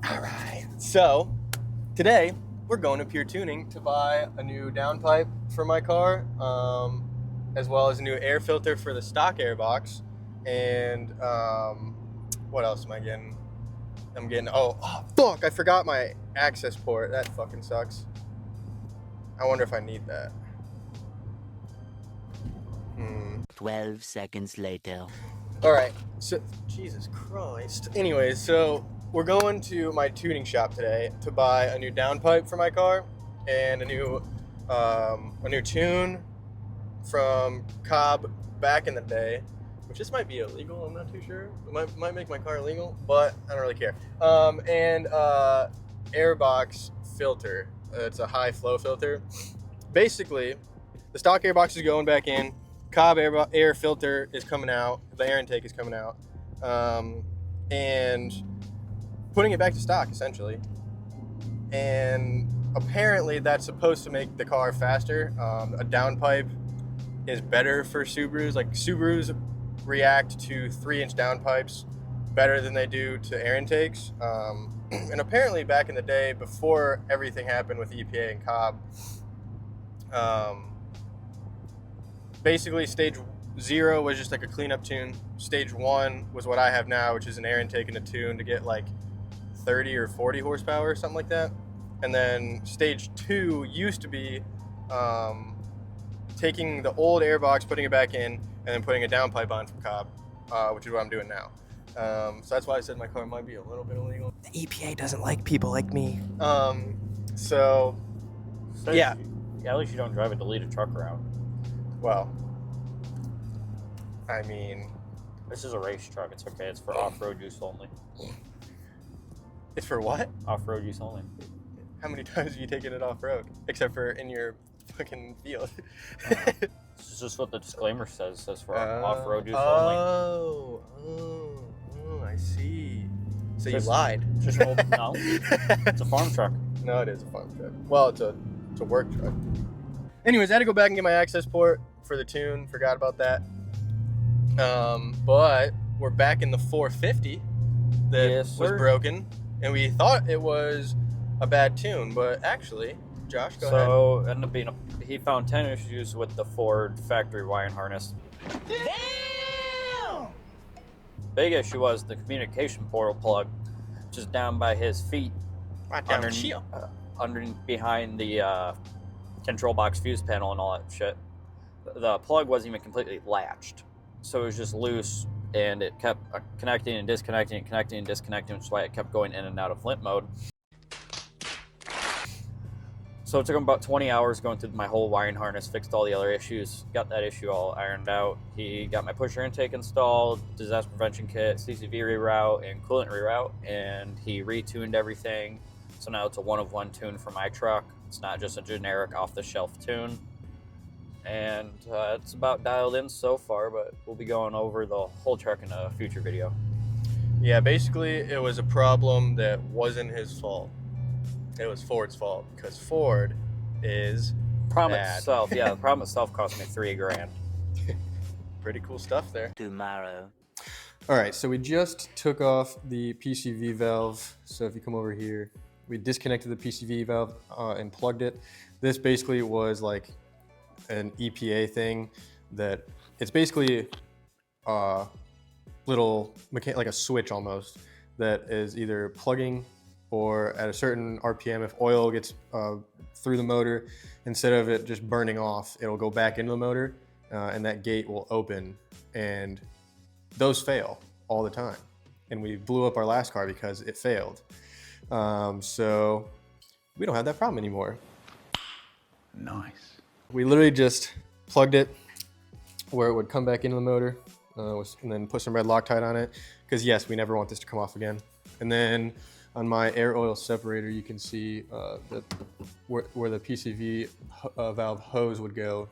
All right, so today we're going to Pure Tuning to buy a new downpipe for my car, as well as a new air filter for the stock airbox. And what else am I getting? Oh fuck, I forgot my access port. That fucking sucks. I wonder if I need that. 12 seconds later. All right, so Jesus Christ. Anyways, so we're going to my tuning shop today to buy a new downpipe for my car and a new tune from Cobb back in the day, which this might be illegal. I'm not too sure. It might make my car illegal, but I don't really care. And airbox filter. It's a high flow filter. Basically, the stock airbox is going back in. Cobb air filter is coming out. The air intake is coming out, and putting it back to stock essentially. And apparently, that's supposed to make the car faster. A downpipe is better for Subarus. Like Subarus react to 3-inch downpipes better than they do to air intakes. And apparently, back in the day, before everything happened with EPA and Cobb. Basically, stage 0 was just like a cleanup tune. Stage 1 was what I have now, which is an air intake and a tune to get like 30 or 40 horsepower or something like that. And then stage 2 used to be taking the old airbox, putting it back in, and then putting a downpipe on from Cobb, which is what I'm doing now. So that's why I said my car might be a little bit illegal. The EPA doesn't like people like me. So yeah. At least you don't drive a deleted truck around. Well, I mean, this is a race truck. It's okay. It's for off-road use only. It's for what? Off-road use only. How many times have you taken it off-road? Except for in your fucking field. This is just what the disclaimer says. It says for off-road use only. Oh, I see. So you lied. Just no, it's a farm truck. No, it is a farm truck. Well, it's a work truck. Anyways, I had to go back and get my access port for the tune. Forgot about that. But we're back in the 450 that was broken, and we thought it was a bad tune, but actually, Josh, go ahead. So ended up being he found 10 issues with the Ford factory wiring harness. Damn! Big issue was the communication portal plug, which is down by his feet, behind the control box fuse panel and all that shit. The plug wasn't even completely latched, so it was just loose, and it kept connecting and disconnecting, which is why it kept going in and out of flint mode. So it took him about 20 hours going through my whole wiring harness, fixed all the other issues, got that issue all ironed out. He got my pusher intake installed, disaster prevention kit, CCV reroute, and coolant reroute, and he retuned everything. So now it's a one-of-one tune for my truck. It's not just a generic off-the-shelf tune. And it's about dialed in so far, but we'll be going over the whole truck in a future video. Yeah, basically it was a problem that wasn't his fault. It was Ford's fault, because Ford is bad. The problem itself cost me $3,000. Pretty cool stuff there. Tomorrow. All right, so we just took off the PCV valve. So if you come over here, we disconnected the PCV valve and plugged it. This basically was like an EPA thing that it's basically a little like a switch almost that is either plugging or at a certain RPM, if oil gets through the motor, instead of it just burning off, it'll go back into the motor and that gate will open, and those fail all the time. And we blew up our last car because it failed. So we don't have that problem anymore. Nice. We literally just plugged it where it would come back into the motor and then put some red Loctite on it, because yes, we never want this to come off again. And then on my air oil separator, you can see where the PCV valve hose would go.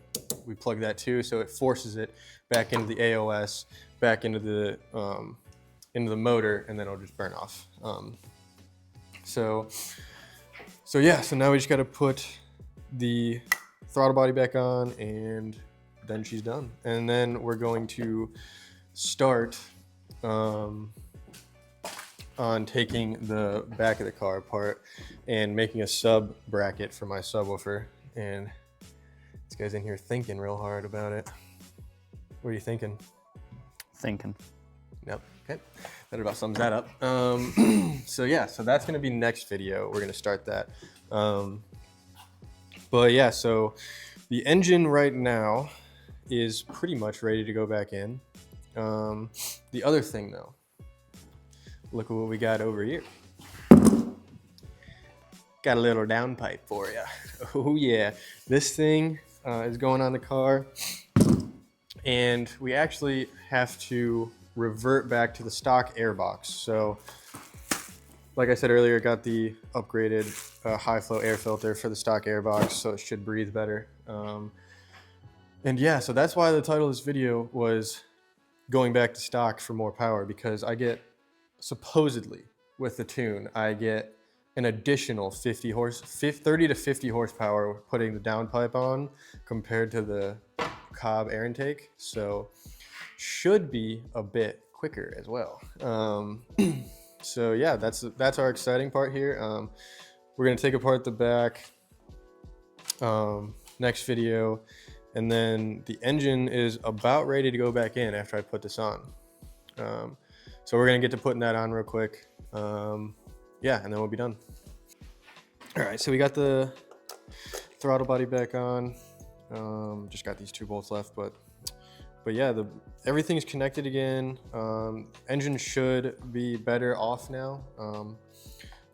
We plug that too, so it forces it back into the AOS, back into the motor, and then it'll just burn off. So now we just got to put the throttle body back on, and then she's done. And then we're going to start on taking the back of the car apart and making a sub bracket for my subwoofer. And this guy's in here thinking real hard about it. What are you thinking? Thinking. Yep. Okay. That about sums that up. So yeah, so that's gonna be next video. We're gonna start that. But yeah, so the engine right now is pretty much ready to go back in. The other thing though, look at what we got over here. Got a little downpipe for you. Oh yeah, this thing is going on the car, and we actually have to revert back to the stock airbox. So like I said earlier, got the upgraded high flow air filter for the stock airbox, so it should breathe better. And yeah, so that's why the title of this video was going back to stock for more power, because I get, supposedly with the tune, I get an additional 30 to 50 horsepower putting the downpipe on compared to the Cobb air intake. So should be a bit quicker as well. So yeah, that's our exciting part here. We're gonna take apart the back next video, and then the engine is about ready to go back in after I put this on. So we're gonna get to putting that on real quick. Yeah, and then we'll be done. All right, so we got the throttle body back on. Just got these 2 bolts left, but yeah, everything's connected again. Engine should be better off now.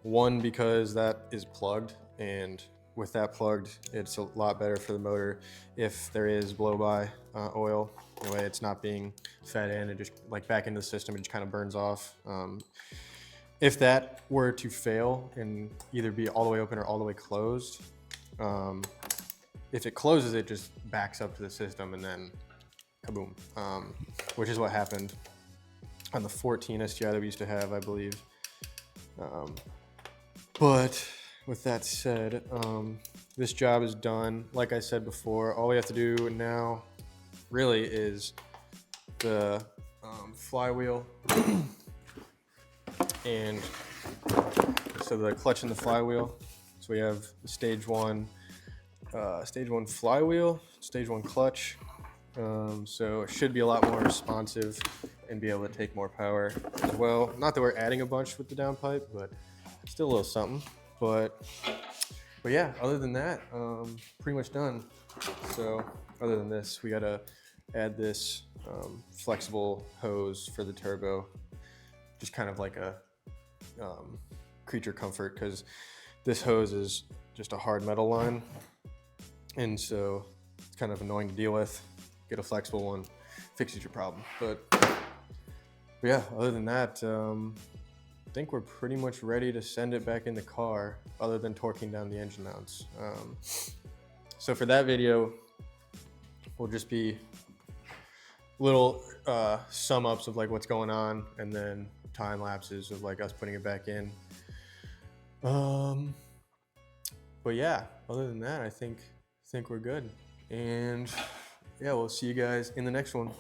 One, because that is plugged, and with that plugged, it's a lot better for the motor if there is blow-by oil. Anyway, it's not being fed in, and just like back into the system, it just kind of burns off. If that were to fail and either be all the way open or all the way closed, if it closes, it just backs up to the system and then kaboom, which is what happened on the 14 STI that we used to have, I believe. But with that said, this job is done. Like I said before, all we have to do now really is the flywheel and so the clutch and the flywheel. So we have the stage one flywheel, stage 1 clutch. So it should be a lot more responsive and be able to take more power as well. Not that we're adding a bunch with the downpipe, but still a little something. But yeah, other than that, pretty much done. So other than this, we gotta add this flexible hose for the turbo, just kind of like a creature comfort, because this hose is just a hard metal line, and so it's kind of annoying to deal with. Get a flexible one, fixes your problem. But yeah, other than that, I think we're pretty much ready to send it back in the car, other than torquing down the engine mounts. So for that video, will just be little sum ups of like what's going on, and then time lapses of like us putting it back in. But yeah, other than that, I think we're good. And yeah, we'll see you guys in the next one.